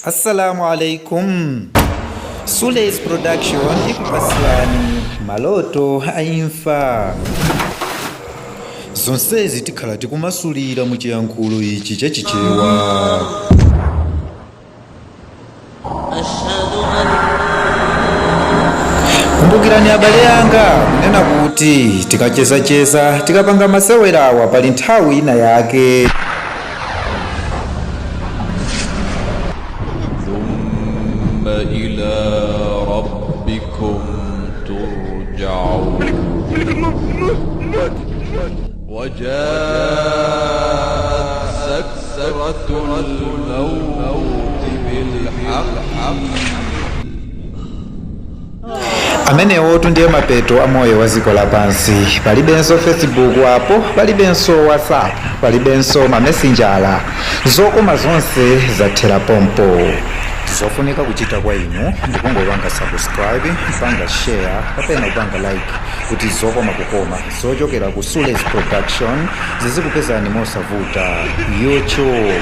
Assalamu alaikum. Sule's Production ikupasiani maloto aimfa. Zonsezi tikhala tikumasulira mu chiyankhulo ichi chachichewa. Kumbukirani abale yanga kunena kuti tikacheza tikapanga masewerawa pali nthawi ina yake. إلى ربكم ترجعون وجاءت سكرة الموت بالحق Amenewo ndiye mapeto a moyo wa dziko lapansi. Palibenso Facebook apo, palibenso WhatsApp, palibenso mamessenjala. Zokoma zonse zathera pompo. Zofunika kuchita kwa inu ndikungopanga subscribe, kupanga share, kapena kupanga like kuti zokoma kukoma zochokera ku Sule's Production zizikupezani mosavuta. YouTube.